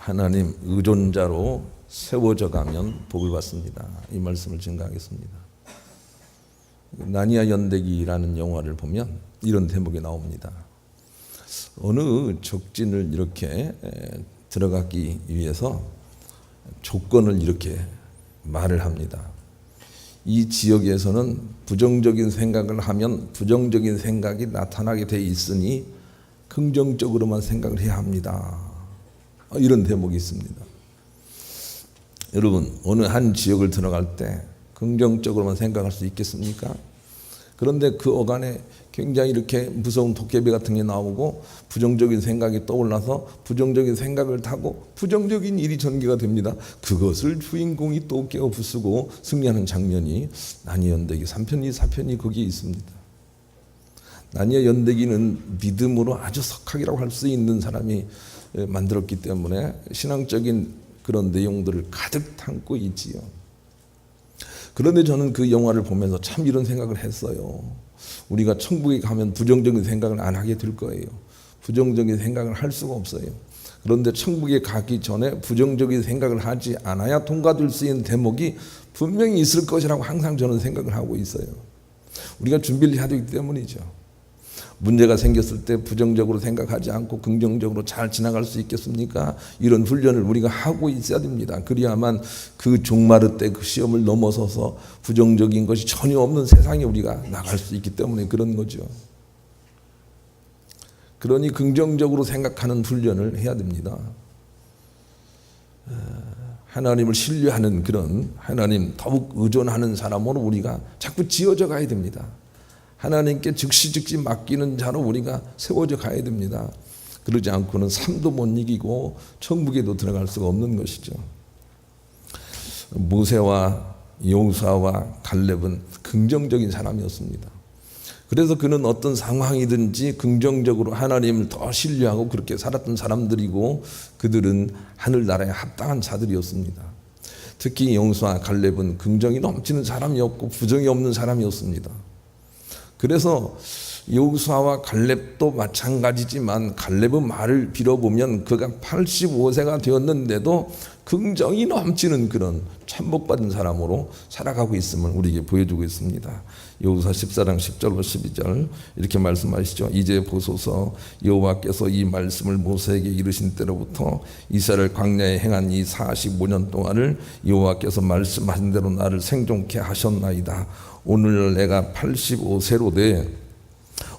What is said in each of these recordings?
하나님 의존자로 세워져 가면 복을 받습니다. 이 말씀을 증거하겠습니다. 나니아 연대기라는 영화를 보면 이런 대목이 나옵니다. 어느 적진을 이렇게 들어가기 위해서 조건을 이렇게 말을 합니다. 이 지역에서는 부정적인 생각을 하면 부정적인 생각이 나타나게 돼 있으니 긍정적으로만 생각을 해야 합니다. 이런 대목이 있습니다. 여러분, 어느 한 지역을 들어갈 때 긍정적으로만 생각할 수 있겠습니까? 그런데 그 어간에 굉장히 이렇게 무서운 도깨비 같은 게 나오고 부정적인 생각이 떠올라서 부정적인 생각을 타고 부정적인 일이 전개가 됩니다. 그것을 주인공이 또 깨어 부수고 승리하는 장면이 나니아 연대기 3편이 4편이 거기에 있습니다. 나니아 연대기는 믿음으로 아주 석학이라고 할 수 있는 사람이 만들었기 때문에 신앙적인 그런 내용들을 가득 담고 있지요. 그런데 저는 그 영화를 보면서 참 이런 생각을 했어요. 우리가 천국에 가면 부정적인 생각을 안 하게 될 거예요. 부정적인 생각을 할 수가 없어요. 그런데 천국에 가기 전에 부정적인 생각을 하지 않아야 통과될 수 있는 대목이 분명히 있을 것이라고 항상 저는 생각을 하고 있어요. 우리가 준비를 해야 되기 때문이죠. 문제가 생겼을 때 부정적으로 생각하지 않고 긍정적으로 잘 지나갈 수 있겠습니까? 이런 훈련을 우리가 하고 있어야 됩니다. 그래야만 그 종마르 때 그 시험을 넘어서서 부정적인 것이 전혀 없는 세상에 우리가 나갈 수 있기 때문에 그런 거죠. 그러니 긍정적으로 생각하는 훈련을 해야 됩니다. 하나님을 신뢰하는 그런 하나님 더욱 의존하는 사람으로 우리가 자꾸 지어져 가야 됩니다. 하나님께 즉시 맡기는 자로 우리가 세워져 가야 됩니다. 그러지 않고는 삶도 못 이기고 천국에도 들어갈 수가 없는 것이죠. 모세와 여호수아와 갈렙은 긍정적인 사람이었습니다. 그래서 그는 어떤 상황이든지 긍정적으로 하나님을 더 신뢰하고 그렇게 살았던 사람들이고 그들은 하늘나라에 합당한 자들이었습니다. 특히 여호수아 갈렙은 긍정이 넘치는 사람이었고 부정이 없는 사람이었습니다. 그래서 여호수아와 갈렙도 마찬가지지만 갈렙의 말을 빌어보면 그가 85세가 되었는데도 긍정이 넘치는 그런 천복받은 사람으로 살아가고 있음을 우리에게 보여주고 있습니다. 여호수아 14장 10절로 12절 이렇게 말씀하시죠. 이제 보소서 여호와께서 이 말씀을 모세에게 이르신 때로부터 이스라엘 광야에 행한 이 45년 동안을 여호와께서 말씀하신 대로 나를 생존케 하셨나이다. 오늘 내가 85세로 돼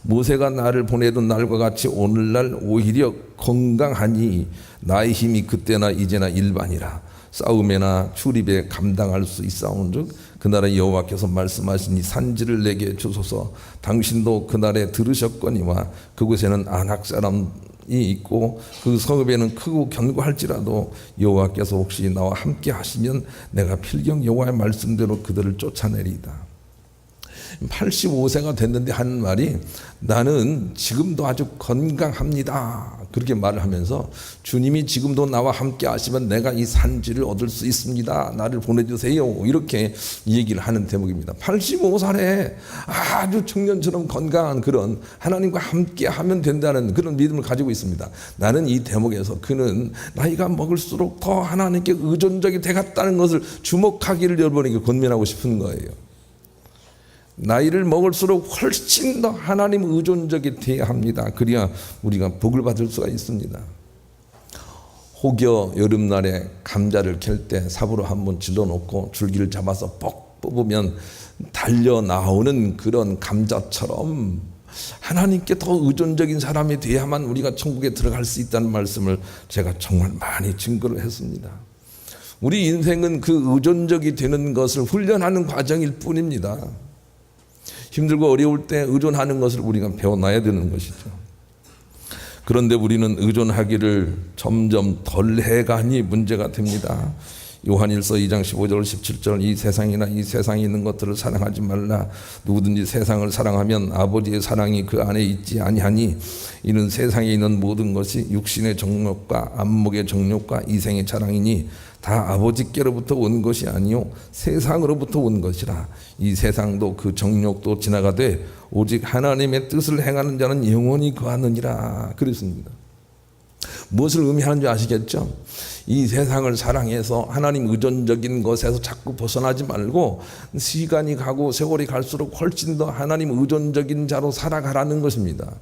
모세가 나를 보내던 날과 같이 오늘날 오히려 건강하니 나의 힘이 그때나 이제나 일반이라. 싸움에나 출입에 감당할 수 있사온즉 그날에 여호와께서 말씀하신 이 산지를 내게 주소서. 당신도 그날에 들으셨거니와 그곳에는 아낙 사람이 있고 그 성읍에는 크고 견고할지라도 여호와께서 혹시 나와 함께 하시면 내가 필경 여호와의 말씀대로 그들을 쫓아내리이다. 85세가 됐는데 하는 말이 나는 지금도 아주 건강합니다. 그렇게 말을 하면서 주님이 지금도 나와 함께 하시면 내가 이 산지를 얻을 수 있습니다. 나를 보내주세요. 이렇게 얘기를 하는 대목입니다. 85살에 아주 청년처럼 건강한 그런 하나님과 함께 하면 된다는 그런 믿음을 가지고 있습니다. 나는 이 대목에서 그는 나이가 먹을수록 더 하나님께 의존적이 되겠다는 것을 주목하기를 여러분에게 권면하고 싶은 거예요. 나이를 먹을수록 훨씬 더 하나님 의존적이 되어야 합니다. 그래야 우리가 복을 받을 수가 있습니다. 혹여 여름날에 감자를 캘 때 삽으로 한번 질러놓고 줄기를 잡아서 뻑 뽑으면 달려 나오는 그런 감자처럼 하나님께 더 의존적인 사람이 되어야만 우리가 천국에 들어갈 수 있다는 말씀을 제가 정말 많이 증거를 했습니다. 우리 인생은 그 의존적이 되는 것을 훈련하는 과정일 뿐입니다. 힘들고 어려울 때 의존하는 것을 우리가 배워놔야 되는 것이죠. 그런데 우리는 의존하기를 점점 덜 해가니 문제가 됩니다. 요한일서 2장 15절 17절 이 세상이나 이 세상에 있는 것들을 사랑하지 말라. 누구든지 세상을 사랑하면 아버지의 사랑이 그 안에 있지 아니하니 이는 세상에 있는 모든 것이 육신의 정욕과 안목의 정욕과 이생의 자랑이니 다 아버지께로부터 온 것이 아니요 세상으로부터 온 것이라. 이 세상도 그 정욕도 지나가되 오직 하나님의 뜻을 행하는 자는 영원히 거하느니라. 그랬습니다. 무엇을 의미하는지 아시겠죠? 이 세상을 사랑해서 하나님 의존적인 것에서 자꾸 벗어나지 말고 시간이 가고 세월이 갈수록 훨씬 더 하나님 의존적인 자로 살아가라는 것입니다.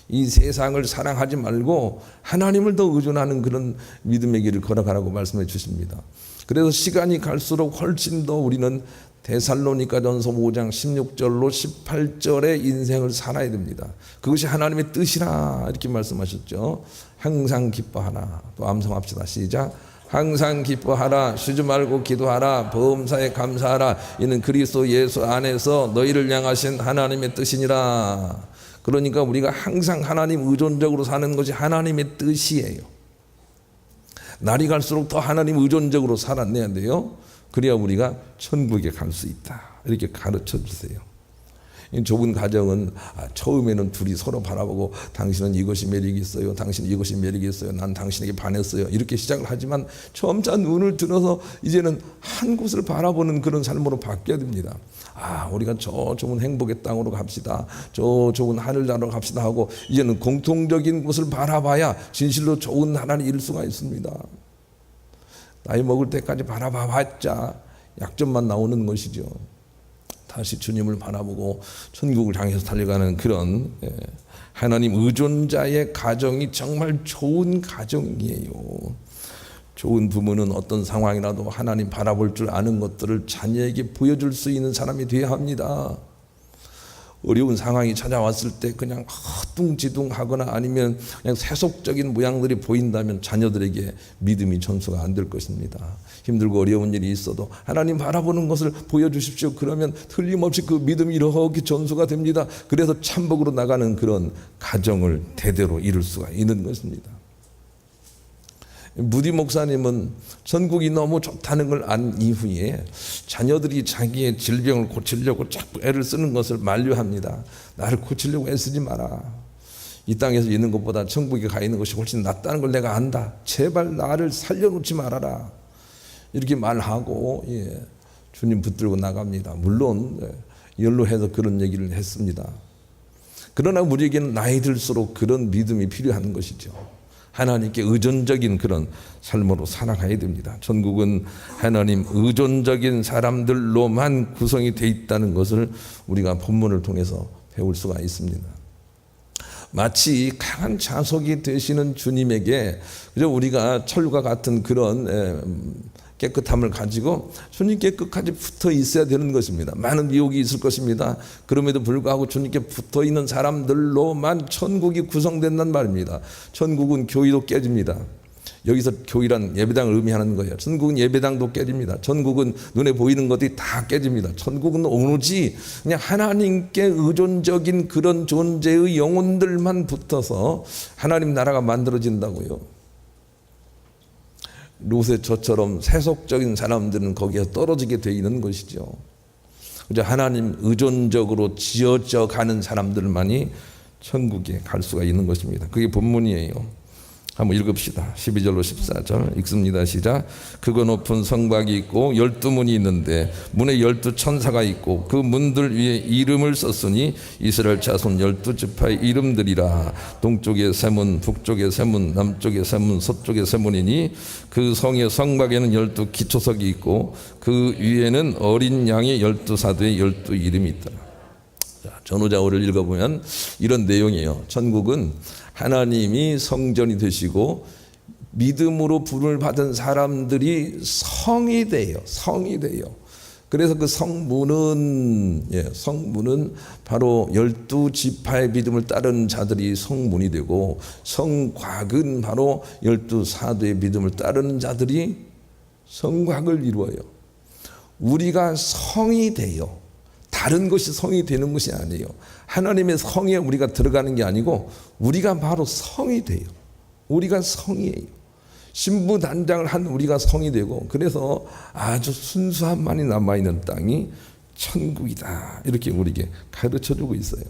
이 세상을 사랑하지 말고 하나님을 더 의존하는 그런 믿음의 길을 걸어가라고 말씀해 주십니다. 그래서 시간이 갈수록 훨씬 더 우리는 데살로니가전서 5장 16절로 18절의 인생을 살아야 됩니다. 그것이 하나님의 뜻이라 이렇게 말씀하셨죠. 항상 기뻐하라. 또 암송합시다. 시작. 항상 기뻐하라. 쉬지 말고 기도하라. 범사에 감사하라. 이는 그리스도 예수 안에서 너희를 향하신 하나님의 뜻이니라. 그러니까 우리가 항상 하나님 의존적으로 사는 것이 하나님의 뜻이에요. 날이 갈수록 더 하나님 의존적으로 살아내야 돼요. 그래야 우리가 천국에 갈 수 있다. 이렇게 가르쳐 주세요. 이 좁은 가정은 처음에는 둘이 서로 바라보고 당신은 이것이 매력이 있어요. 당신은 이것이 매력이 있어요. 난 당신에게 반했어요. 이렇게 시작을 하지만 점차 눈을 들어서 이제는 한 곳을 바라보는 그런 삶으로 바뀌어야 됩니다. 우리가 저 좋은 행복의 땅으로 갑시다. 저 좋은 하늘나라로 갑시다 하고 이제는 공통적인 곳을 바라봐야 진실로 좋은 나라를 이룰 수가 있습니다. 나이 먹을 때까지 바라봐봤자 약점만 나오는 것이죠. 다시 주님을 바라보고 천국을 향해서 달려가는 그런 하나님 의존자의 가정이 정말 좋은 가정이에요. 좋은 부모는 어떤 상황이라도 하나님 바라볼 줄 아는 것들을 자녀에게 보여줄 수 있는 사람이 되어야 합니다. 어려운 상황이 찾아왔을 때 그냥 뚱지둥하거나 아니면 그냥 세속적인 모양들이 보인다면 자녀들에게 믿음이 전수가 안 될 것입니다. 힘들고 어려운 일이 있어도 하나님 바라보는 것을 보여주십시오. 그러면 틀림없이 그 믿음이 이렇게 전수가 됩니다. 그래서 참복으로 나가는 그런 가정을 대대로 이룰 수가 있는 것입니다. 무디 목사님은 천국이 너무 좋다는 걸 안 이후에 자녀들이 자기의 질병을 고치려고 자꾸 애를 쓰는 것을 만류합니다. 나를 고치려고 애쓰지 마라. 이 땅에서 있는 것보다 천국에 가 있는 것이 훨씬 낫다는 걸 내가 안다. 제발 나를 살려놓지 말아라. 이렇게 말하고 주님 붙들고 나갑니다. 물론 연로해서 그런 얘기를 했습니다. 그러나 우리에게는 나이 들수록 그런 믿음이 필요한 것이죠. 하나님께 의존적인 그런 삶으로 살아가야 됩니다. 천국은 하나님 의존적인 사람들로만 구성이 되어 있다는 것을 우리가 본문을 통해서 배울 수가 있습니다. 마치 강한 자석이 되시는 주님에게 그저 우리가 철과 같은 그런 깨끗함을 가지고 주님께 끝까지 붙어 있어야 되는 것입니다. 많은 미혹이 있을 것입니다. 그럼에도 불구하고 주님께 붙어 있는 사람들로만 천국이 구성된단 말입니다. 천국은 교회도 깨집니다. 여기서 교회란 예배당을 의미하는 거예요. 천국은 예배당도 깨집니다. 천국은 눈에 보이는 것들이 다 깨집니다. 천국은 오로지 그냥 하나님께 의존적인 그런 존재의 영혼들만 붙어서 하나님 나라가 만들어진다고요. 롯의 저처럼 세속적인 사람들은 거기에 떨어지게 되어 있는 것이죠. 하나님 의존적으로 지어져 가는 사람들만이 천국에 갈 수가 있는 것입니다. 그게 본문이에요. 한번 읽읍시다. 12절로 14절 읽습니다. 시작. 크고 높은 성곽이 있고 12문이 있는데 문에 12천사가 있고 그 문들 위에 이름을 썼으니 이스라엘 자손 12지파의 이름들이라. 동쪽에 세 문, 북쪽에 세 문, 남쪽에 세 문, 서쪽에 세 문이니 그 성의 성곽에는 12기초석이 있고 그 위에는 어린 양의 12사도의 12이름이 있더라. 전후좌우를 읽어보면 이런 내용이에요. 천국은 하나님이 성전이 되시고 믿음으로 부름을 받은 사람들이 성이 돼요. 성이 돼요. 그래서 그 성문은 바로 12지파의 믿음을 따르는 자들이 성문이 되고 성곽은 바로 12사도의 믿음을 따르는 자들이 성곽을 이루어요. 우리가 성이 돼요. 다른 것이 성이 되는 것이 아니에요. 하나님의 성에 우리가 들어가는 게 아니고 우리가 바로 성이 돼요. 우리가 성이에요. 신부단장을 한 우리가 성이 되고 그래서 아주 순수함만이 남아있는 땅이 천국이다. 이렇게 우리에게 가르쳐주고 있어요.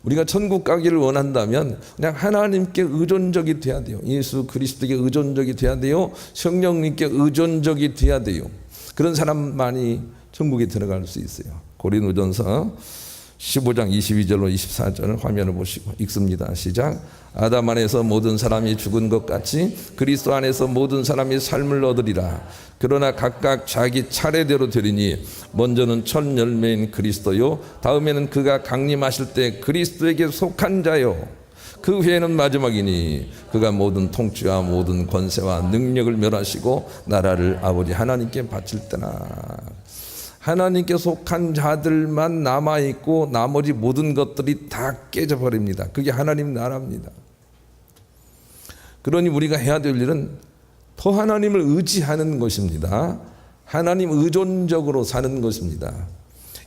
우리가 천국 가기를 원한다면 그냥 하나님께 의존적이 돼야 돼요. 예수 그리스도에게 의존적이 돼야 돼요. 성령님께 의존적이 돼야 돼요. 그런 사람만이 천국에 들어갈 수 있어요. 고린도전서 15장 22절로 24절 화면을 보시고 읽습니다. 시작. 아담 안에서 모든 사람이 죽은 것 같이 그리스도 안에서 모든 사람이 삶을 얻으리라. 그러나 각각 자기 차례대로 되리니 먼저는 첫 열매인 그리스도요, 다음에는 그가 강림하실 때 그리스도에게 속한 자요, 그 후에는 마지막이니 그가 모든 통치와 모든 권세와 능력을 멸하시고 나라를 아버지 하나님께 바칠 때나. 하나님께 속한 자들만 남아있고 나머지 모든 것들이 다 깨져버립니다. 그게 하나님 나라입니다. 그러니 우리가 해야 될 일은 더 하나님을 의지하는 것입니다. 하나님 의존적으로 사는 것입니다.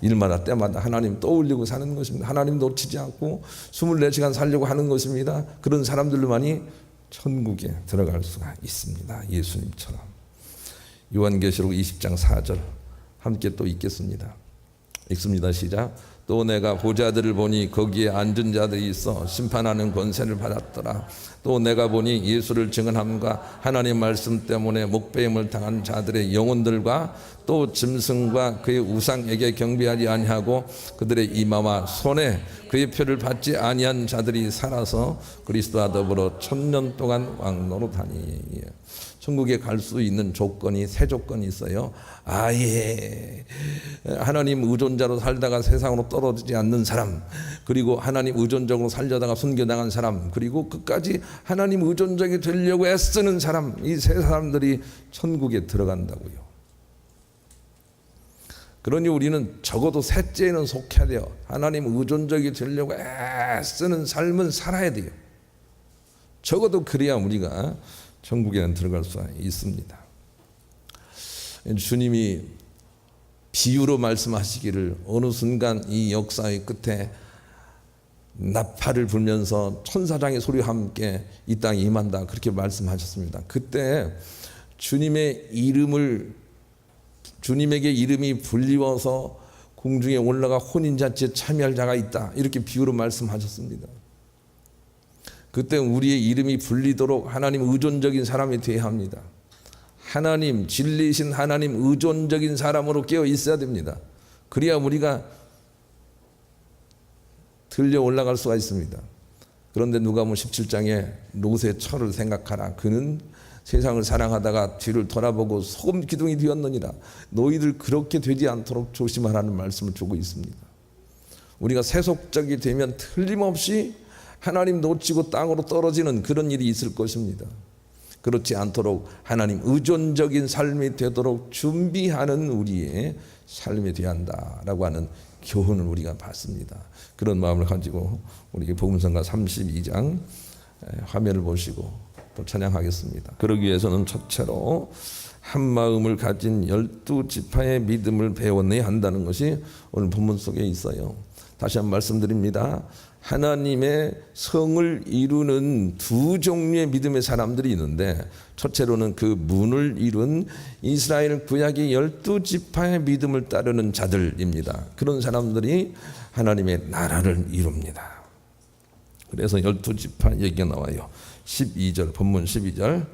일마다 때마다 하나님 떠올리고 사는 것입니다. 하나님 놓치지 않고 24시간 살려고 하는 것입니다. 그런 사람들만이 천국에 들어갈 수가 있습니다. 예수님처럼. 요한계시록 20장 4절 함께 또 읽겠습니다. 읽습니다. 시작. 또 내가 보좌들을 보니 거기에 앉은 자들이 있어 심판하는 권세를 받았더라. 또 내가 보니 예수를 증언함과 하나님 말씀 때문에 목배임을 당한 자들의 영혼들과 또 짐승과 그의 우상에게 경배하지 아니하고 그들의 이마와 손에 그의 표를 받지 아니한 자들이 살아서 그리스도와 더불어 1000년 동안 왕노릇하니. 천국에 갈 수 있는 조건이 세 조건이 있어요. 아예 하나님 의존자로 살다가 세상으로 떨어지지 않는 사람, 그리고 하나님 의존적으로 살려다가 순교당한 사람, 그리고 끝까지 하나님 의존적이 되려고 애쓰는 사람, 이 세 사람들이 천국에 들어간다고요. 그러니 우리는 적어도 셋째에는 속해야 돼요. 하나님 의존적이 되려고 애쓰는 삶은 살아야 돼요. 적어도 그래야 우리가 천국에는 들어갈 수 있습니다. 주님이 비유로 말씀하시기를 어느 순간 이 역사의 끝에 나팔을 불면서 천사장의 소리와 함께 이 땅에 임한다, 그렇게 말씀하셨습니다. 그때 주님에게 이름이 불리워서 공중에 올라가 혼인잔치에 참여할 자가 있다, 이렇게 비유로 말씀하셨습니다. 그때 우리의 이름이 불리도록 하나님 의존적인 사람이 되어야 합니다. 하나님, 진리이신 하나님 의존적인 사람으로 깨어 있어야 됩니다. 그래야 우리가 들려 올라갈 수가 있습니다. 그런데 누가복음 17장에 롯의 철을 생각하라. 그는 세상을 사랑하다가 뒤를 돌아보고 소금 기둥이 되었느니라. 너희들 그렇게 되지 않도록 조심하라는 말씀을 주고 있습니다. 우리가 세속적이 되면 틀림없이 하나님 놓치고 땅으로 떨어지는 그런 일이 있을 것입니다. 그렇지 않도록 하나님 의존적인 삶이 되도록 준비하는 우리의 삶이 되어야 한다라고 하는 교훈을 우리가 받습니다. 그런 마음을 가지고 우리 복음성가 32장 화면을 보시고 또 찬양하겠습니다. 그러기 위해서는 첫째로 한 마음을 가진 12지파의 믿음을 배워내야 한다는 것이 오늘 본문 속에 있어요. 다시 한번 말씀드립니다. 하나님의 성을 이루는 두 종류의 믿음의 사람들이 있는데, 첫째로는 그 문을 이룬 이스라엘 구약의 12지파의 믿음을 따르는 자들입니다. 그런 사람들이 하나님의 나라를 이룹니다. 그래서 12지파 얘기가 나와요. 12절, 본문 12절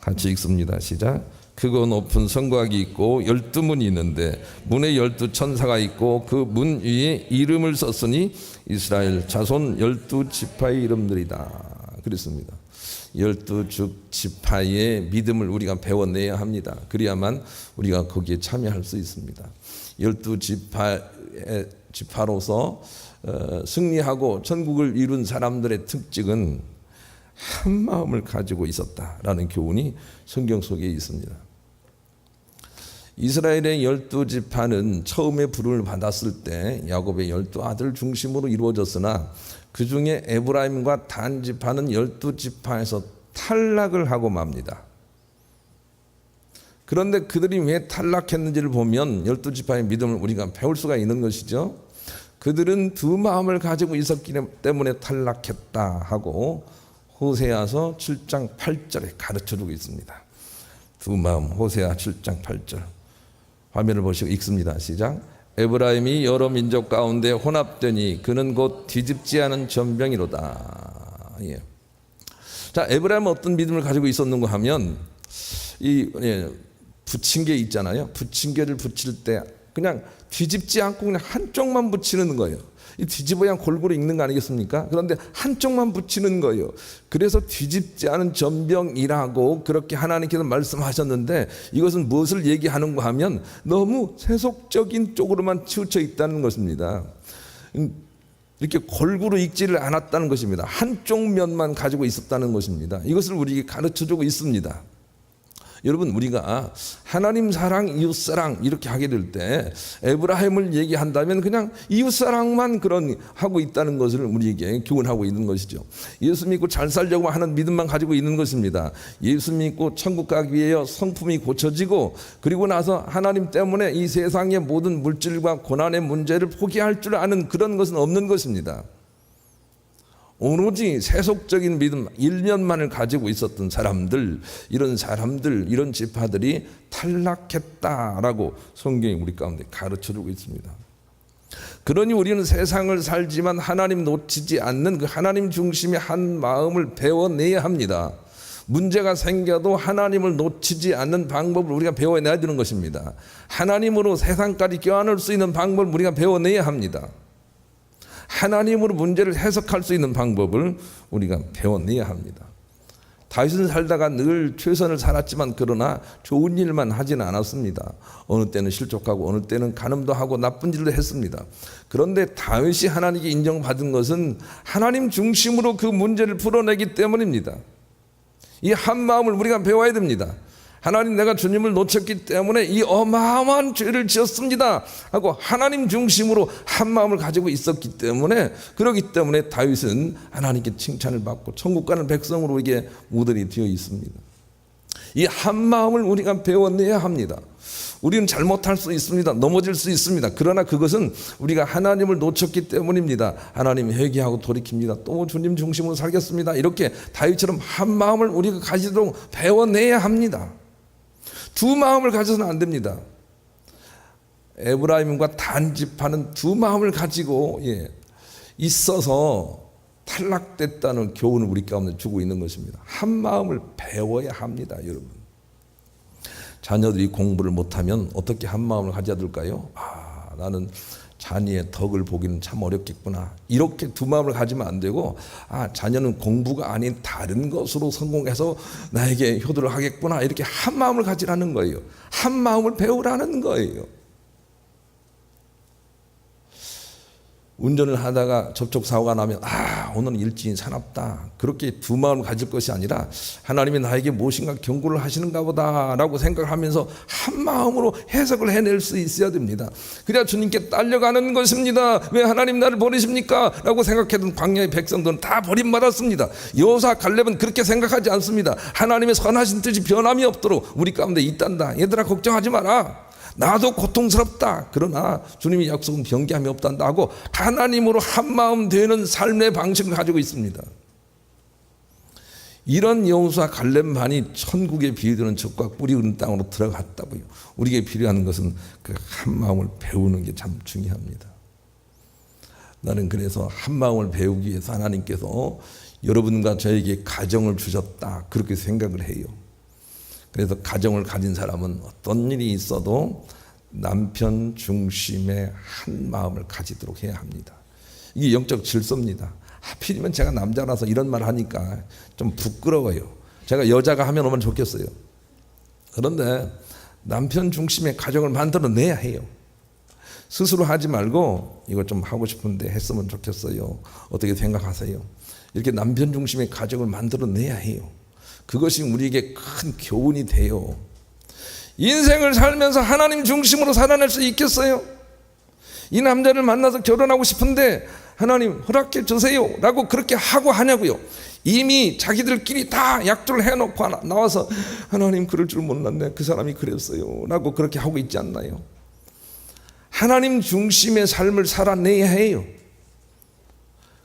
같이 읽습니다. 시작. 크고 높은 성곽이 있고 12문이 있는데 문에 12천사가 있고 그 문 위에 이름을 썼으니 이스라엘 자손 12지파의 이름들이다. 그랬습니다. 12지파의 믿음을 우리가 배워내야 합니다. 그래야만 우리가 거기에 참여할 수 있습니다. 12지파로서 승리하고 천국을 이룬 사람들의 특징은 한 마음을 가지고 있었다라는 교훈이 성경 속에 있습니다. 이스라엘의 12지파는 처음에 부름을 받았을 때 야곱의 12아들 중심으로 이루어졌으나 그 중에 에브라임과 단 지파는 12지파에서 탈락을 하고 맙니다. 그런데 그들이 왜 탈락했는지를 보면 12지파의 믿음을 우리가 배울 수가 있는 것이죠. 그들은 두 마음을 가지고 있었기 때문에 탈락했다 하고 호세아서 7장 8절에 가르쳐주고 있습니다. 두 마음, 호세아 7장 8절 화면을 보시고 읽습니다. 시작. 에브라임이 여러 민족 가운데 혼합되니 그는 곧 뒤집지 않은 전병이로다. 예. 자, 에브라임은 어떤 믿음을 가지고 있었는가 하면 부침개 있잖아요. 부침개를 붙일 때 그냥 뒤집지 않고 그냥 한쪽만 붙이는 거예요. 뒤집어야 골고루 읽는 거 아니겠습니까? 그런데 한쪽만 붙이는 거예요. 그래서 뒤집지 않은 전병이라고 그렇게 하나님께서 말씀하셨는데, 이것은 무엇을 얘기하는가 하면 너무 세속적인 쪽으로만 치우쳐 있다는 것입니다. 이렇게 골고루 읽지를 않았다는 것입니다. 한쪽 면만 가지고 있었다는 것입니다. 이것을 우리에게 가르쳐주고 있습니다. 여러분, 우리가 하나님 사랑, 이웃 사랑 이렇게 하게 될 때 에브라임을 얘기한다면 그냥 이웃 사랑만 그런 하고 있다는 것을 우리에게 교훈하고 있는 것이죠. 예수 믿고 잘 살려고 하는 믿음만 가지고 있는 것입니다. 예수 믿고 천국 가기 위해 성품이 고쳐지고, 그리고 나서 하나님 때문에 이 세상의 모든 물질과 고난의 문제를 포기할 줄 아는 그런 것은 없는 것입니다. 오로지 세속적인 믿음 일면만을 가지고 있었던 사람들, 이런 지파들이 탈락했다라고 성경이 우리 가운데 가르쳐주고 있습니다. 그러니 우리는 세상을 살지만 하나님 놓치지 않는 그 하나님 중심의 한 마음을 배워내야 합니다. 문제가 생겨도 하나님을 놓치지 않는 방법을 우리가 배워내야 되는 것입니다. 하나님으로 세상까지 껴안을 수 있는 방법을 우리가 배워내야 합니다. 하나님으로 문제를 해석할 수 있는 방법을 우리가 배워내야 합니다. 다윗은 살다가 늘 최선을 살았지만 그러나 좋은 일만 하지는 않았습니다. 어느 때는 실족하고 어느 때는 간음도 하고 나쁜 일도 했습니다. 그런데 다윗이 하나님께 인정받은 것은 하나님 중심으로 그 문제를 풀어내기 때문입니다. 이 한 마음을 우리가 배워야 됩니다. 하나님, 내가 주님을 놓쳤기 때문에 이 어마어마한 죄를 지었습니다 하고 하나님 중심으로 한 마음을 가지고 있었기 때문에, 그렇기 때문에 다윗은 하나님께 칭찬을 받고 천국 가는 백성으로 이게 모델이 되어 있습니다. 이 한 마음을 우리가 배워내야 합니다. 우리는 잘못할 수 있습니다. 넘어질 수 있습니다. 그러나 그것은 우리가 하나님을 놓쳤기 때문입니다. 하나님 회개하고 돌이킵니다. 또 주님 중심으로 살겠습니다. 이렇게 다윗처럼 한 마음을 우리가 가지도록 배워내야 합니다. 두 마음을 가져서는 안 됩니다. 에브라임과 단지파는 두 마음을 가지고 있어서 탈락됐다는 교훈을 우리 가운데 주고 있는 것입니다. 한 마음을 배워야 합니다, 여러분. 자녀들이 공부를 못하면 어떻게 한 마음을 가져야 될까요? 나는 자녀의 덕을 보기는 참 어렵겠구나. 이렇게 두 마음을 가지면 안 되고, 자녀는 공부가 아닌 다른 것으로 성공해서 나에게 효도를 하겠구나. 이렇게 한 마음을 가지라는 거예요. 한 마음을 배우라는 거예요. 운전을 하다가 접촉사고가 나면 오늘은 일진이 사납다, 그렇게 두 마음을 가질 것이 아니라 하나님이 나에게 무엇인가 경고를 하시는가 보다 라고 생각하면서 한 마음으로 해석을 해낼 수 있어야 됩니다. 그래야 주님께 딸려가는 것입니다. 왜 하나님 나를 버리십니까? 라고 생각했던 광야의 백성들은 다 버림받았습니다. 여호수아 갈렙은 그렇게 생각하지 않습니다. 하나님의 선하신 뜻이 변함이 없도록 우리 가운데 있단다. 얘들아, 걱정하지 마라. 나도 고통스럽다. 그러나 주님의 약속은 변개함이 없단다 하고 하나님으로 한마음 되는 삶의 방식을 가지고 있습니다. 이런 여호수아 갈렙만이 천국에 비유되는 젖과 꿀이 흐르는 땅으로 들어갔다고요. 우리에게 필요한 것은 그 한마음을 배우는 게 참 중요합니다. 나는 그래서 한마음을 배우기 위해서 하나님께서 여러분과 저에게 가정을 주셨다, 그렇게 생각을 해요. 그래서 가정을 가진 사람은 어떤 일이 있어도 남편 중심의 한 마음을 가지도록 해야 합니다. 이게 영적 질서입니다. 하필이면 제가 남자라서 이런 말 하니까 좀 부끄러워요. 제가 여자가 하면 얼마나 좋겠어요. 그런데 남편 중심의 가정을 만들어내야 해요. 스스로 하지 말고 이거 좀 하고 싶은데 했으면 좋겠어요, 어떻게 생각하세요? 이렇게 남편 중심의 가정을 만들어내야 해요. 그것이 우리에게 큰 교훈이 돼요. 인생을 살면서 하나님 중심으로 살아낼 수 있겠어요? 이 남자를 만나서 결혼하고 싶은데 하나님 허락해 주세요 라고 그렇게 하고 하냐고요? 이미 자기들끼리 다 약조를 해놓고 나와서 하나님 그럴 줄 몰랐네, 그 사람이 그랬어요 라고 그렇게 하고 있지 않나요? 하나님 중심의 삶을 살아내야 해요.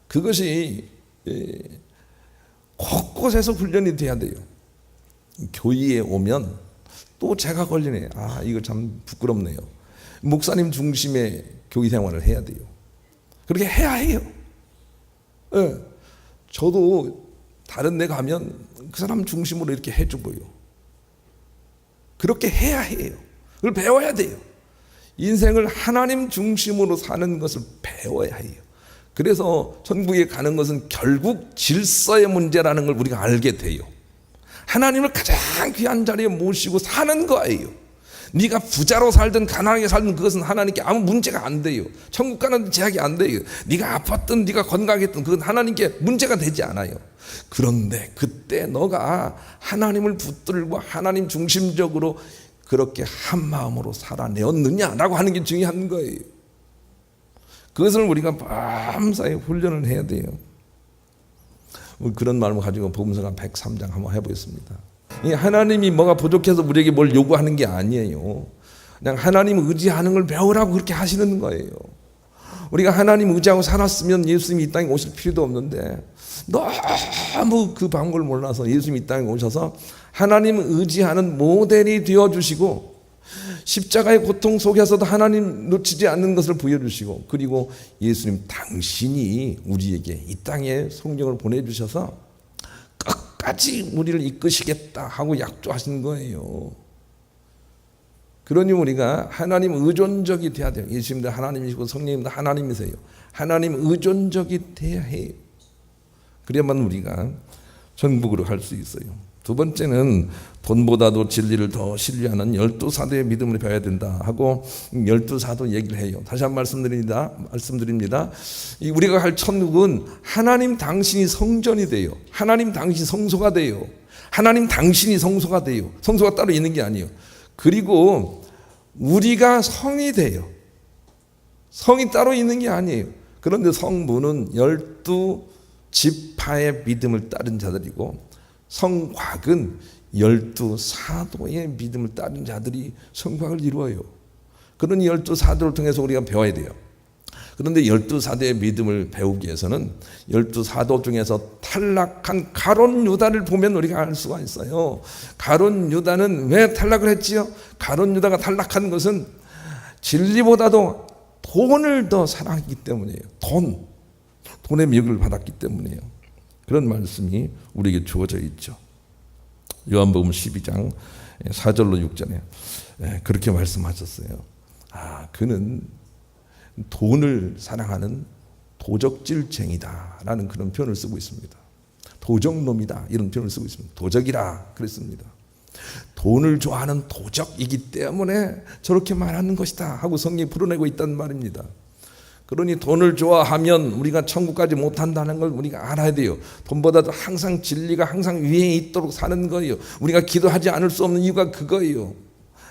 그것이 곳곳에서 훈련이 돼야 돼요. 교회에 오면 또 제가 걸리네. 이거 참 부끄럽네요. 목사님 중심의 교회 생활을 해야 돼요. 그렇게 해야 해요. 저도 다른 데 가면 그 사람 중심으로 이렇게 해주고요. 그렇게 해야 해요. 그걸 배워야 돼요. 인생을 하나님 중심으로 사는 것을 배워야 해요. 그래서 천국에 가는 것은 결국 질서의 문제라는 걸 우리가 알게 돼요. 하나님을 가장 귀한 자리에 모시고 사는 거예요. 네가 부자로 살든 가난하게 살든 그것은 하나님께 아무 문제가 안 돼요. 천국 가는 제약이 안 돼요. 네가 아팠든 네가 건강했든 그건 하나님께 문제가 되지 않아요. 그런데 그때 너가 하나님을 붙들고 하나님 중심적으로 그렇게 한 마음으로 살아내었느냐라고 하는 게 중요한 거예요. 그것을 우리가 밤사이 훈련을 해야 돼요. 그런 마음을 가지고 복음서가 103장 한번 해보겠습니다. 하나님이 뭐가 부족해서 우리에게 뭘 요구하는 게 아니에요. 그냥 하나님 의지하는 걸 배우라고 그렇게 하시는 거예요. 우리가 하나님 의지하고 살았으면 예수님이 이 땅에 오실 필요도 없는데 너무 그 방법을 몰라서 예수님이 이 땅에 오셔서 하나님 의지하는 모델이 되어주시고 십자가의 고통 속에서도 하나님 놓치지 않는 것을 보여주시고 그리고 예수님 당신이 우리에게 이 땅에 성령을 보내주셔서 끝까지 우리를 이끄시겠다 하고 약조하신 거예요. 그러니 우리가 하나님 의존적이 돼야 돼요. 예수님도 하나님이시고 성령님도 하나님이세요. 하나님 의존적이 돼야 해요. 그래야만 우리가 천국으로 갈 수 있어요. 두 번째는 돈보다도 진리를 더 신뢰하는 12사도의 믿음을 배워야 된다 하고 12사도 얘기를 해요. 다시 한번 말씀드립니다. 우리가 갈 천국은 하나님 당신이 성전이 돼요. 하나님 당신이 성소가 돼요. 하나님 당신이 성소가 돼요. 성소가 따로 있는 게 아니에요. 그리고 우리가 성이 돼요. 성이 따로 있는 게 아니에요. 그런데 성문은 12지파의 믿음을 따른 자들이고 성곽은 12사도의 믿음을 따른 자들이 성곽을 이루어요. 그런 12사도를 통해서 우리가 배워야 돼요. 그런데 12사도의 믿음을 배우기 위해서는 12사도 중에서 탈락한 가룟 유다를 보면 우리가 알 수가 있어요. 가룟 유다는 왜 탈락을 했지요? 가룟 유다가 탈락한 것은 진리보다도 돈을 더 사랑했기 때문이에요. 돈의 미혹을 받았기 때문이에요. 그런 말씀이 우리에게 주어져 있죠. 요한복음 12장 4절로 6절에 그렇게 말씀하셨어요. 그는 돈을 사랑하는 도적질쟁이다 라는 그런 표현을 쓰고 있습니다. 도적놈이다 이런 표현을 쓰고 있습니다. 도적이라 그랬습니다. 돈을 좋아하는 도적이기 때문에 저렇게 말하는 것이다 하고 성경이 풀어내고 있단 말입니다. 그러니 돈을 좋아하면 우리가 천국까지 못한다는 걸 우리가 알아야 돼요. 돈보다도 항상 진리가 항상 위에 있도록 사는 거예요. 우리가 기도하지 않을 수 없는 이유가 그거예요.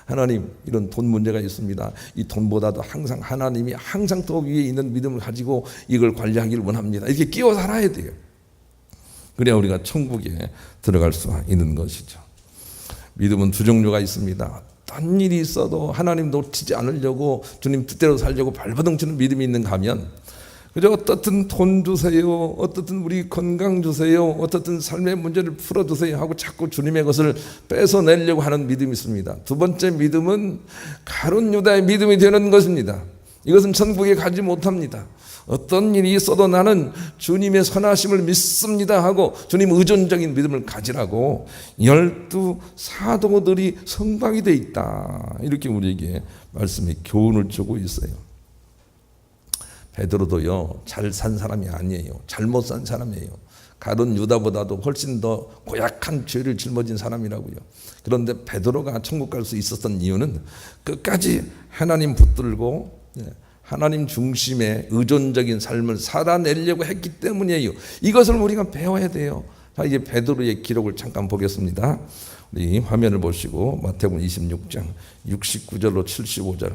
하나님, 이런 돈 문제가 있습니다. 이 돈보다도 항상 하나님이 항상 더 위에 있는 믿음을 가지고 이걸 관리하기를 원합니다. 이렇게 끼워 살아야 돼요. 그래야 우리가 천국에 들어갈 수 있는 것이죠. 믿음은 두 종류가 있습니다. 어떤 일이 있어도 하나님 놓치지 않으려고 주님 뜻대로 살려고 발버둥 치는 믿음이 있는가 하면 그저 어떻든 돈 주세요, 어떻든 우리 건강 주세요, 어떻든 삶의 문제를 풀어주세요 하고 자꾸 주님의 것을 뺏어내려고 하는 믿음이 있습니다. 두 번째 믿음은 가룟 유다의 믿음이 되는 것입니다. 이것은 천국에 가지 못합니다. 어떤 일이 있어도 나는 주님의 선하심을 믿습니다 하고 주님 의존적인 믿음을 가지라고 12사도들이 성곽이 되어 있다 이렇게 우리에게 말씀이 교훈을 주고 있어요. 베드로도요 잘 산 사람이 아니에요. 잘못 산 사람이에요. 가룟 유다보다도 훨씬 더 고약한 죄를 짊어진 사람이라고요. 그런데 베드로가 천국 갈 수 있었던 이유는 끝까지 하나님 붙들고 하나님 중심의 의존적인 삶을 살아내려고 했기 때문이에요. 이것을 우리가 배워야 돼요. 자, 이제 베드로의 기록을 잠깐 보겠습니다. 우리 화면을 보시고 마태복음 26장 69절로 75절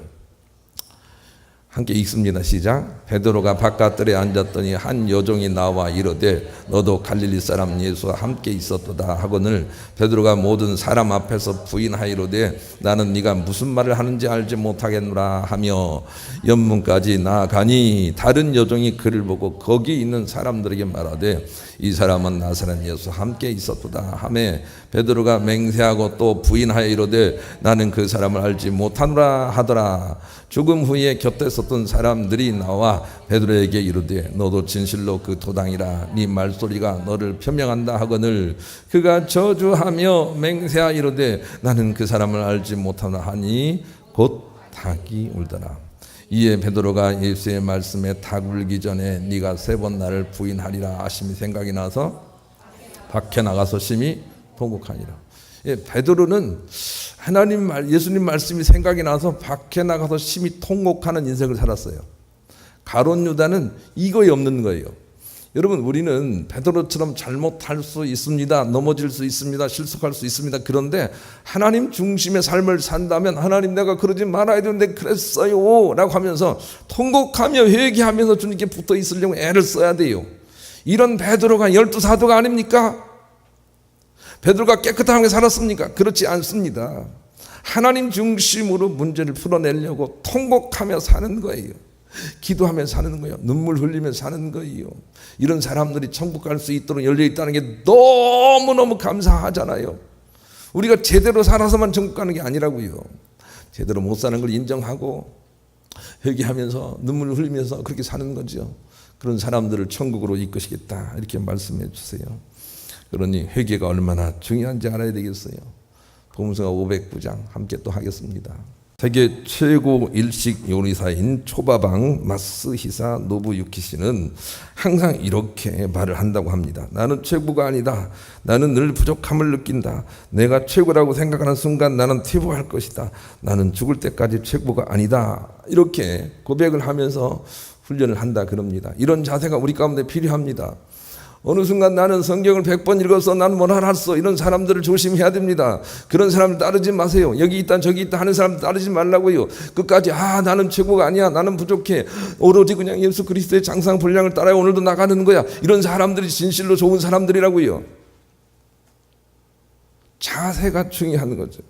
함께 읽습니다. 시작. 베드로가 바깥들에 앉았더니 한 여종이 나와 이르되 너도 갈릴리 사람 예수와 함께 있었도다 하거늘 베드로가 모든 사람 앞에서 부인하이로되 나는 네가 무슨 말을 하는지 알지 못하겠노라 하며 연문까지 나아가니 다른 여종이 그를 보고 거기 있는 사람들에게 말하되 이 사람은 나사렛 예수 함께 있었도다 하매 베드로가 맹세하고 또 부인하여 이르되 나는 그 사람을 알지 못하노라 하더라. 죽음 후에 곁에 섰던 사람들이 나와 베드로에게 이르되 너도 진실로 그 도당이라 네 말소리가 너를 표명한다 하거늘 그가 저주하며 맹세하여 이르되 나는 그 사람을 알지 못하나 하니 곧 닭이 울더라. 이에 베드로가 예수의 말씀에 닭 울기 전에 네가 3번 나를 부인하리라 하심이 생각이 나서 밖에 나가서 심히 통곡하니라. 예, 베드로는 예수님 말씀이 생각이 나서 밖에 나가서 심히 통곡하는 인생을 살았어요. 가룟 유다는 이거에 없는 거예요. 여러분, 우리는 베드로처럼 잘못할 수 있습니다. 넘어질 수 있습니다. 실수할 수 있습니다. 그런데 하나님 중심의 삶을 산다면 하나님 내가 그러지 말아야 되는데 그랬어요 라고 하면서 통곡하며 회개하면서 주님께 붙어 있으려고 애를 써야 돼요. 이런 베드로가 12사도가 아닙니까? 베드로가 깨끗하게 살았습니까? 그렇지 않습니다. 하나님 중심으로 문제를 풀어내려고 통곡하며 사는 거예요. 기도하며 사는 거예요. 눈물 흘리며 사는 거예요. 이런 사람들이 천국 갈 수 있도록 열려있다는 게 너무너무 감사하잖아요. 우리가 제대로 살아서만 천국 가는 게 아니라고요. 제대로 못 사는 걸 인정하고 회개하면서 눈물 흘리면서 그렇게 사는 거죠. 그런 사람들을 천국으로 이끄시겠다 이렇게 말씀해 주세요. 그러니 회개가 얼마나 중요한지 알아야 되겠어요. 복음서가 509장 함께 또 하겠습니다. 세계 최고 일식 요리사인 초바방 마스히사 노부유키 씨는 항상 이렇게 말을 한다고 합니다. 나는 최고가 아니다. 나는 늘 부족함을 느낀다. 내가 최고라고 생각하는 순간 나는 퇴보할 것이다. 나는 죽을 때까지 최고가 아니다. 이렇게 고백을 하면서 훈련을 한다 그럽니다. 이런 자세가 우리 가운데 필요합니다. 어느 순간 나는 성경을 100번 읽어서 난 뭘 알았어. 이런 사람들을 조심해야 됩니다. 그런 사람들 따르지 마세요. 여기 있다 저기 있다 하는 사람들 따르지 말라고요. 끝까지 나는 최고가 아니야. 나는 부족해. 오로지 그냥 예수 그리스도의 장상 분량을 따라야 오늘도 나가는 거야. 이런 사람들이 진실로 좋은 사람들이라고요. 자세가 중요한 거죠.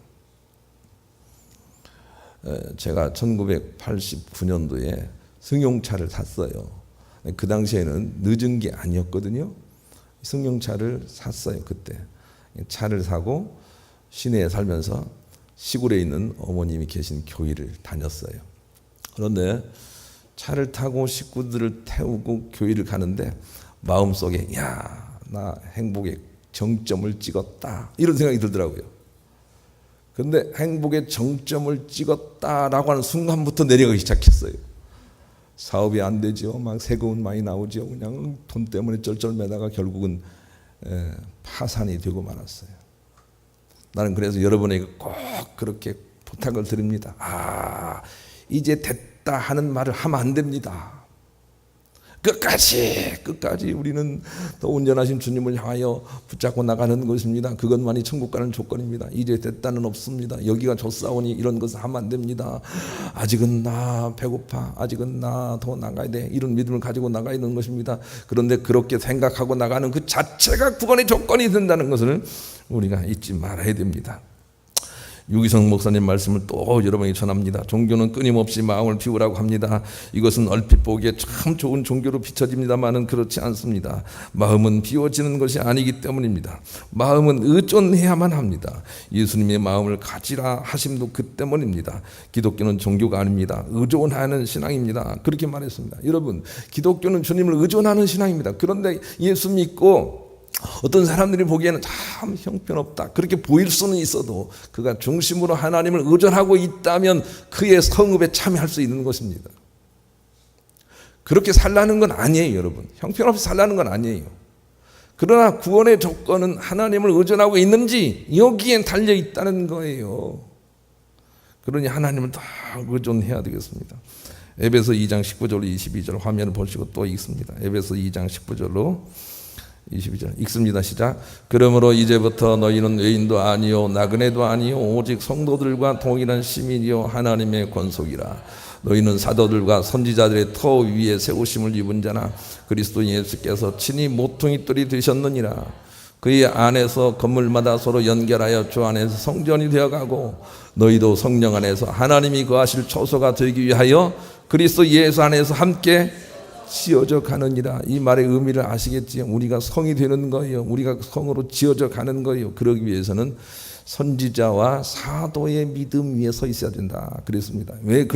제가 1989년도에 승용차를 샀어요. 그 당시에는 늦은 게 아니었거든요. 승용차를 샀어요. 그때 차를 사고 시내에 살면서 시골에 있는 어머님이 계신 교회를 다녔어요. 그런데 차를 타고 식구들을 태우고 교회를 가는데 마음속에 나 행복의 정점을 찍었다 이런 생각이 들더라고요. 그런데 행복의 정점을 찍었다라고 하는 순간부터 내려가기 시작했어요. 사업이 안 되죠. 막 세금은 많이 나오죠. 그냥 돈 때문에 쩔쩔매다가 결국은 파산이 되고 말았어요. 나는 그래서 여러분에게 꼭 그렇게 부탁을 드립니다. 이제 됐다 하는 말을 하면 안 됩니다. 끝까지 우리는 더 온전하신 주님을 향하여 붙잡고 나가는 것입니다. 그것만이 천국 가는 조건입니다. 이제 됐다는 없습니다. 여기가 좋사오니 이런 것을 하면 안 됩니다. 아직은 나 배고파. 아직은 나 더 나가야 돼. 이런 믿음을 가지고 나가야 되는 것입니다. 그런데 그렇게 생각하고 나가는 그 자체가 구원의 조건이 된다는 것을 우리가 잊지 말아야 됩니다. 유기성 목사님 말씀을 또 여러분에게 전합니다. 종교는 끊임없이 마음을 비우라고 합니다. 이것은 얼핏 보기에 참 좋은 종교로 비춰집니다만은 그렇지 않습니다. 마음은 비워지는 것이 아니기 때문입니다. 마음은 의존해야만 합니다. 예수님의 마음을 가지라 하심도 그 때문입니다. 기독교는 종교가 아닙니다. 의존하는 신앙입니다. 그렇게 말했습니다. 여러분, 기독교는 주님을 의존하는 신앙입니다. 그런데 예수 믿고 어떤 사람들이 보기에는 참 형편없다 그렇게 보일 수는 있어도 그가 중심으로 하나님을 의존하고 있다면 그의 성읍에 참여할 수 있는 것입니다. 그렇게 살라는 건 아니에요. 여러분, 형편없이 살라는 건 아니에요. 그러나 구원의 조건은 하나님을 의존하고 있는지 여기엔 달려있다는 거예요. 그러니 하나님을 다 의존해야 되겠습니다. 에베소 2장 19절로 22절 화면을 보시고 또 읽습니다. 에베소 2장 19절로 22절 읽습니다. 시작. 그러므로 이제부터 너희는 외인도 아니요 나그네도 아니요 오직 성도들과 동일한 시민이요 하나님의 권속이라. 너희는 사도들과 선지자들의 터 위에 세우심을 입은 자나 그리스도 예수께서 친히 모퉁이 돌이 되셨느니라. 그의 안에서 건물마다 서로 연결하여 주 안에서 성전이 되어가고 너희도 성령 안에서 하나님이 거하실 초소가 되기 위하여 그리스도 예수 안에서 함께 지어져 가느니라. 이 말의 의미를 아시겠지요? 우리가 성이 되는 거예요. 우리가 성으로 지어져 가는 거예요. 그러기 위해서는 선지자와 사도의 믿음 위에 서 있어야 된다 그랬습니다. 왜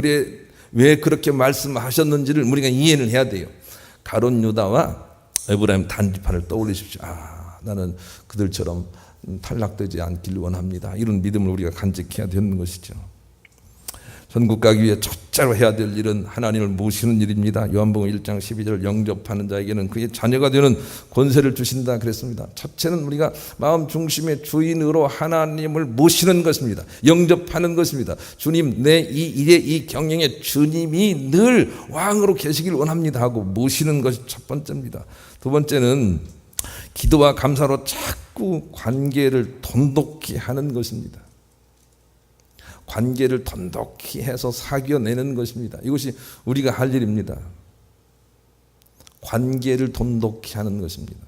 그렇게 말씀하셨는지를 우리가 이해를 해야 돼요. 가룟 유다와 에브라임 단지파를 떠올리십시오. 나는 그들처럼 탈락되지 않기를 원합니다. 이런 믿음을 우리가 간직해야 되는 것이죠. 천국 가기 위해 첫째로 해야 될 일은 하나님을 모시는 일입니다. 요한복음 1장 12절 영접하는 자에게는 그의 자녀가 되는 권세를 주신다 그랬습니다. 첫째는 우리가 마음 중심의 주인으로 하나님을 모시는 것입니다. 영접하는 것입니다. 주님, 내 이 일의 이 경영에 주님이 늘 왕으로 계시길 원합니다 하고 모시는 것이 첫 번째입니다. 두 번째는 기도와 감사로 자꾸 관계를 돈독히 하는 것입니다. 관계를 돈독히 해서 사귀어내는 것입니다. 이것이 우리가 할 일입니다. 관계를 돈독히 하는 것입니다.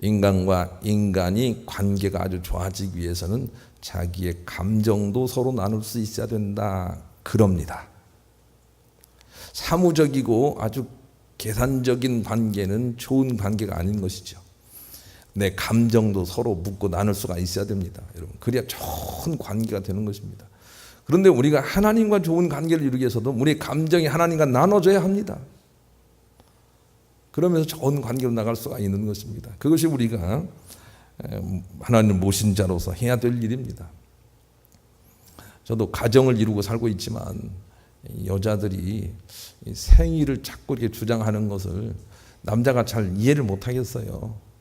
인간과 인간이 관계가 아주 좋아지기 위해서는 자기의 감정도 서로 나눌 수 있어야 된다 그럽니다. 사무적이고 아주 계산적인 관계는 좋은 관계가 아닌 것이죠. 내 감정도 서로 묻고 나눌 수가 있어야 됩니다. 여러분, 그래야 좋은 관계가 되는 것입니다. 그런데 우리가 하나님과 좋은 관계를 이루기 위해서도 우리의 감정이 하나님과 나눠져야 합니다. 그러면서 좋은 관계로 나갈 수가 있는 것입니다. 그것이 우리가 하나님을 모신 자로서 해야 될 일입니다. 저도 가정을 이루고 살고 있지만 여자들이 생일을 자꾸 이렇게 주장하는 것을 남자가 잘 이해를 못하겠어요.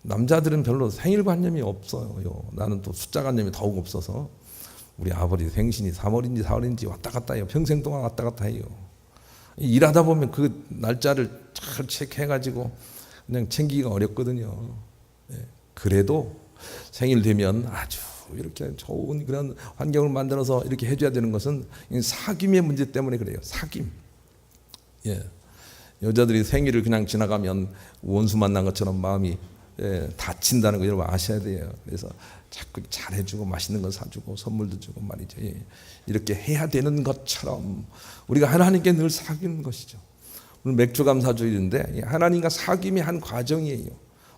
남자들은 별로 생일관념이 없어요. 나는 또 숫자관념이 더욱 없어서 우리 아버지 생신이 3월인지 4월인지 왔다 갔다 해요. 평생 동안 왔다 갔다 해요. 일하다 보면 그 날짜를 잘 체크해가지고 그냥 챙기기가 어렵거든요. 그래도 생일 되면 아주 이렇게 좋은 그런 환경을 만들어서 이렇게 해줘야 되는 것은 사귐의 문제 때문에 그래요. 사귐. 여자들이 생일을 그냥 지나가면 원수 만난 것처럼 마음이 다친다는 거 여러분 아셔야 돼요. 그래서 자꾸 잘해주고 맛있는 거 사주고 선물도 주고 말이죠. 이렇게 해야 되는 것처럼 우리가 하나님께 늘 사귀는 것이죠. 오늘 맥주감사주일인데 하나님과 사귐이 한 과정이에요.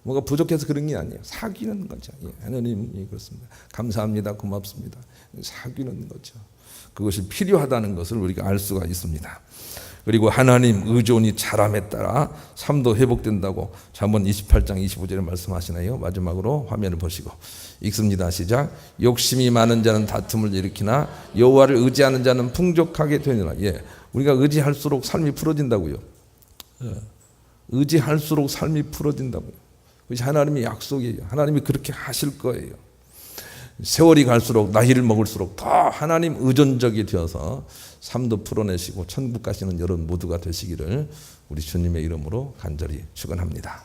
뭐가 부족해서 그런 게 아니에요. 사귀는 거죠. 하나님 그렇습니다. 감사합니다. 고맙습니다. 사귀는 거죠. 그것이 필요하다는 것을 우리가 알 수가 있습니다. 그리고 하나님 의존이 잘함에 따라 삶도 회복된다고 잠언 28장 25절에 말씀하시나요? 마지막으로 화면을 보시고 읽습니다. 시작. 욕심이 많은 자는 다툼을 일으키나 여호와를 의지하는 자는 풍족하게 되느라. 우리가 의지할수록 삶이 풀어진다고요. 의지할수록 삶이 풀어진다고요. 그것이 하나님의 약속이에요. 하나님이 그렇게 하실 거예요. 세월이 갈수록 나이를 먹을수록 더 하나님 의존적이 되어서 삶도 풀어내시고 천국 가시는 여러분 모두가 되시기를 우리 주님의 이름으로 간절히 축원합니다.